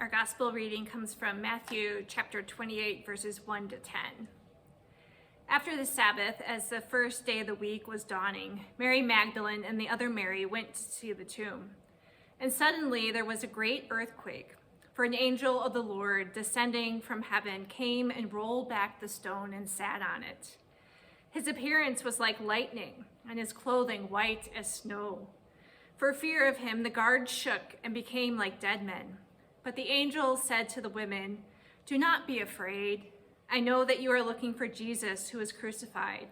Our gospel reading comes from Matthew chapter 28, verses 1 to 10. After the Sabbath, as the first day of the week was dawning, Mary Magdalene and the other Mary went to see the tomb. And suddenly there was a great earthquake, for an angel of the Lord descending from heaven came and rolled back the stone and sat on it. His appearance was like lightning, and his clothing white as snow. For fear of him, the guards shook and became like dead men. But the angel said to the women, "Do not be afraid. I know that you are looking for Jesus who was crucified.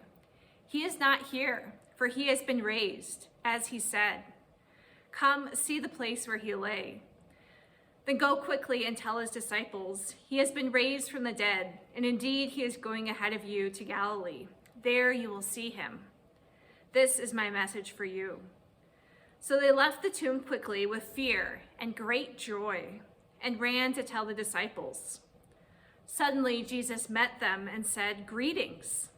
He is not here, for he has been raised, as he said. Come, see the place where he lay. Then go quickly and tell his disciples, he has been raised from the dead, and indeed he is going ahead of you to Galilee. There you will see him. This is my message for you." So they left the tomb quickly with fear and great joy, and ran to tell the disciples. Suddenly Jesus met them and said, "Greetings."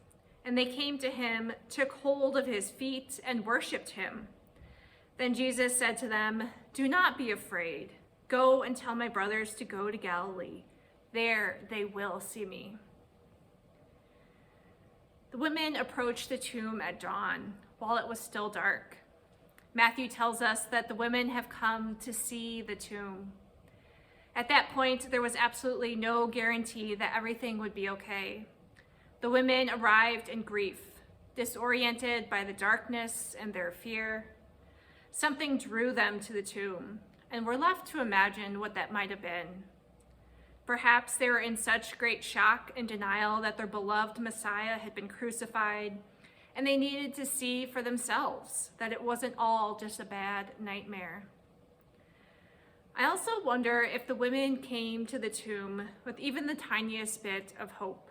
And they came to him, took hold of his feet, and worshipped him. Then Jesus said to them, "Do not be afraid. Go and tell my brothers to go to Galilee. There they will see me." The women approached the tomb at dawn, while it was still dark. Matthew tells us that the women have come to see the tomb. At that point, there was absolutely no guarantee that everything would be okay. The women arrived in grief, disoriented by the darkness and their fear. Something drew them to the tomb, and were left to imagine what that might have been. Perhaps they were in such great shock and denial that their beloved Messiah had been crucified, and they needed to see for themselves that it wasn't all just a bad nightmare. I also wonder if the women came to the tomb with even the tiniest bit of hope.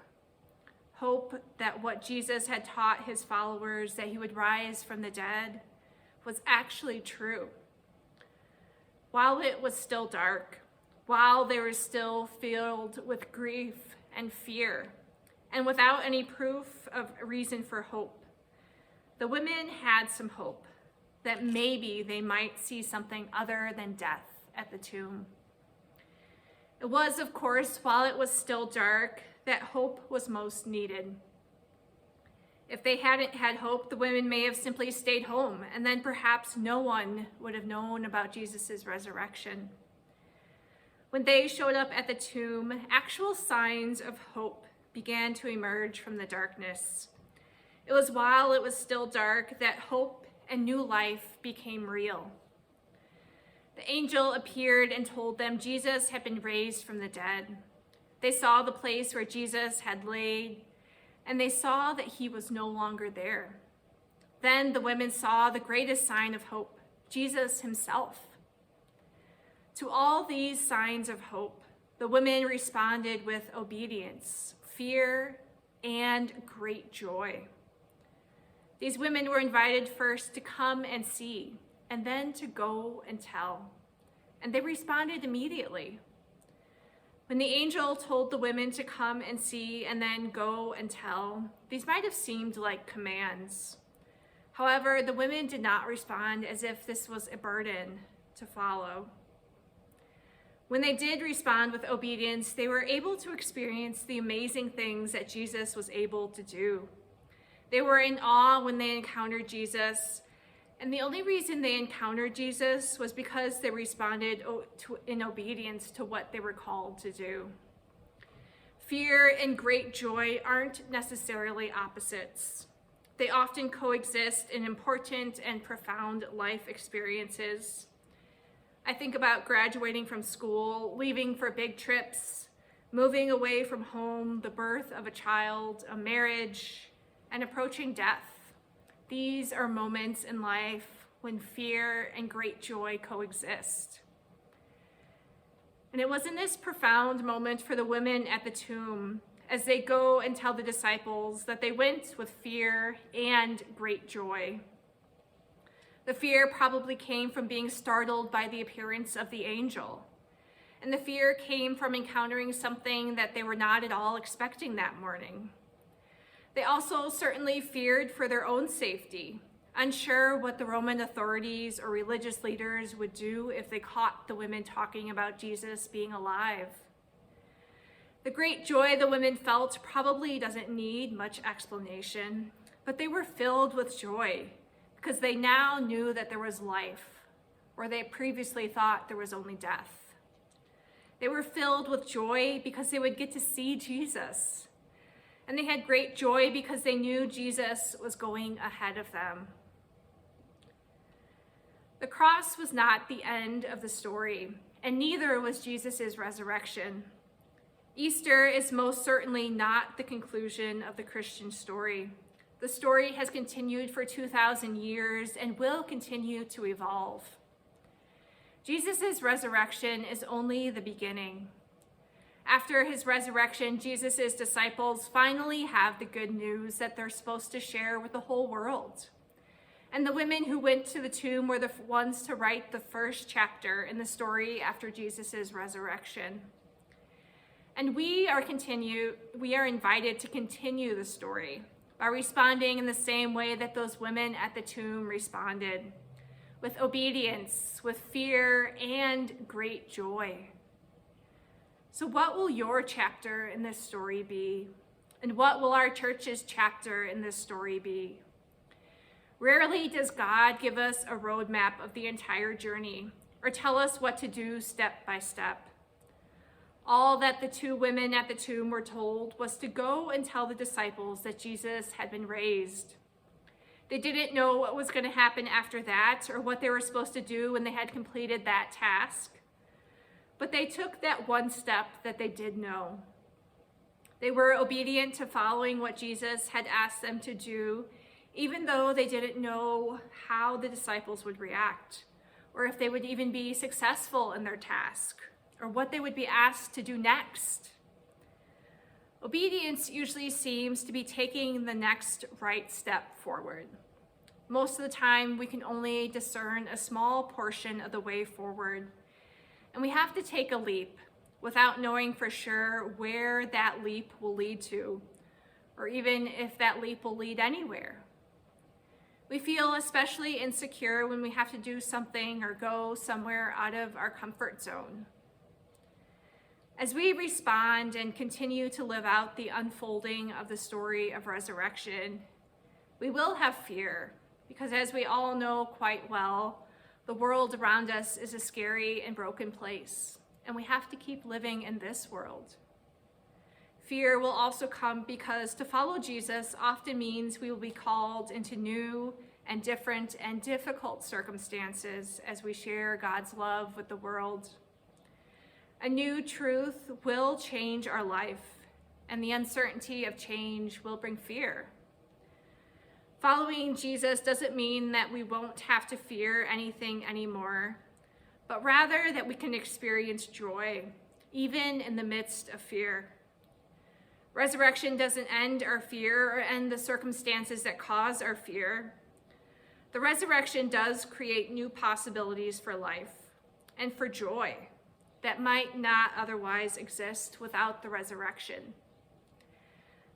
Hope that what Jesus had taught his followers, that he would rise from the dead, was actually true. While it was still dark, while they were still filled with grief and fear, and without any proof of a reason for hope, the women had some hope that maybe they might see something other than death at the tomb. It was, of course, while it was still dark, that hope was most needed. If they hadn't had hope, the women may have simply stayed home, and then perhaps no one would have known about Jesus' resurrection. When they showed up at the tomb, actual signs of hope began to emerge from the darkness. It was while it was still dark that hope and new life became real. The angel appeared and told them Jesus had been raised from the dead. They saw the place where Jesus had laid, and they saw that he was no longer there. Then the women saw the greatest sign of hope, Jesus himself. To all these signs of hope, the women responded with obedience, fear, and great joy. These women were invited first to come and see, and then to go and tell. And they responded immediately. When the angel told the women to come and see and then go and tell, these might have seemed like commands. However, the women did not respond as if this was a burden to follow. When they did respond with obedience, they were able to experience the amazing things that Jesus was able to do. They were in awe when they encountered Jesus, and the only reason they encountered Jesus was because they responded in obedience to what they were called to do. Fear and great joy aren't necessarily opposites. They often coexist in important and profound life experiences. I think about graduating from school, leaving for big trips, moving away from home, the birth of a child, a marriage, and approaching death. These are moments in life when fear and great joy coexist. And it was in this profound moment for the women at the tomb, as they go and tell the disciples, that they went with fear and great joy. The fear probably came from being startled by the appearance of the angel. And the fear came from encountering something that they were not at all expecting that morning. They also certainly feared for their own safety, unsure what the Roman authorities or religious leaders would do if they caught the women talking about Jesus being alive. The great joy the women felt probably doesn't need much explanation, but they were filled with joy because they now knew that there was life, where they previously thought there was only death. They were filled with joy because they would get to see Jesus. And they had great joy because they knew Jesus was going ahead of them. The cross was not the end of the story, and neither was Jesus' resurrection. Easter is most certainly not the conclusion of the Christian story. The story has continued for 2,000 years and will continue to evolve. Jesus' resurrection is only the beginning. After his resurrection, Jesus' disciples finally have the good news that they're supposed to share with the whole world. And the women who went to the tomb were the ones to write the first chapter in the story after Jesus' resurrection. And we are invited to continue the story by responding in the same way that those women at the tomb responded, with obedience, with fear, and great joy. So what will your chapter in this story be? And what will our church's chapter in this story be? Rarely does God give us a roadmap of the entire journey or tell us what to do step by step. All that the two women at the tomb were told was to go and tell the disciples that Jesus had been raised. They didn't know what was going to happen after that or what they were supposed to do when they had completed that task. But they took that one step that they did know. They were obedient to following what Jesus had asked them to do, even though they didn't know how the disciples would react, or if they would even be successful in their task, or what they would be asked to do next. Obedience usually seems to be taking the next right step forward. Most of the time, we can only discern a small portion of the way forward, and we have to take a leap without knowing for sure where that leap will lead to, or even if that leap will lead anywhere. We feel especially insecure when we have to do something or go somewhere out of our comfort zone. As we respond and continue to live out the unfolding of the story of resurrection, we will have fear, because as we all know quite well, the world around us is a scary and broken place, and we have to keep living in this world. Fear will also come because to follow Jesus often means we will be called into new and different and difficult circumstances as we share God's love with the world. A new truth will change our life, and the uncertainty of change will bring fear. Following Jesus doesn't mean that we won't have to fear anything anymore, but rather that we can experience joy, even in the midst of fear. Resurrection doesn't end our fear or end the circumstances that cause our fear. The resurrection does create new possibilities for life and for joy that might not otherwise exist without the resurrection.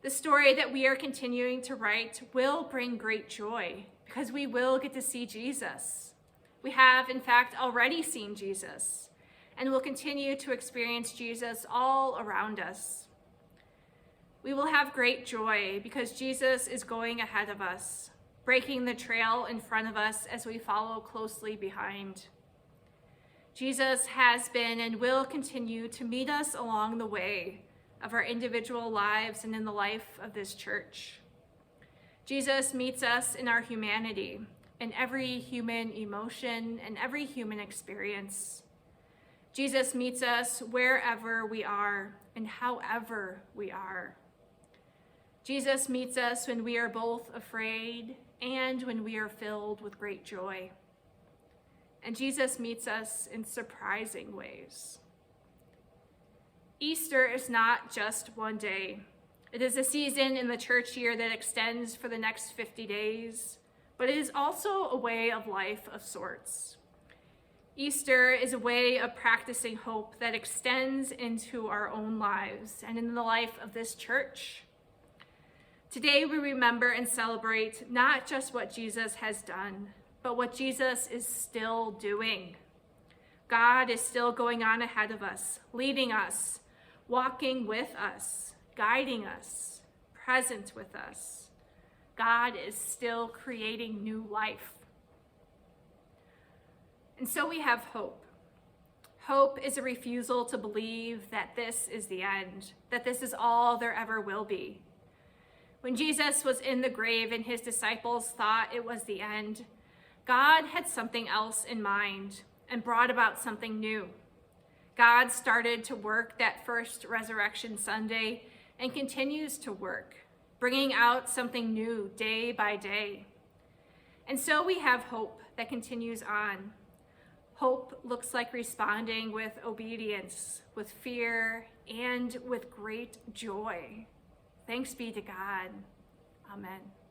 The story that we are continuing to write will bring great joy because we will get to see Jesus. We have, in fact, already seen Jesus and will continue to experience Jesus all around us. We will have great joy because Jesus is going ahead of us, breaking the trail in front of us as we follow closely behind. Jesus has been and will continue to meet us along the way of our individual lives and in the life of this church. Jesus meets us in our humanity, in every human emotion and every human experience. Jesus meets us wherever we are and however we are. Jesus meets us when we are both afraid and when we are filled with great joy. And Jesus meets us in surprising ways. Easter is not just one day. It is a season in the church year that extends for the next 50 days, but it is also a way of life of sorts. Easter is a way of practicing hope that extends into our own lives and in the life of this church. Today we remember and celebrate not just what Jesus has done, but what Jesus is still doing. God is still going on ahead of us, leading us, walking with us, guiding us, present with us. God is still creating new life. And so we have hope. Hope is a refusal to believe that this is the end, that this is all there ever will be. When Jesus was in the grave and his disciples thought it was the end, God had something else in mind and brought about something new. God started to work that first Resurrection Sunday and continues to work, bringing out something new day by day. And so we have hope that continues on. Hope looks like responding with obedience, with fear, and with great joy. Thanks be to God. Amen.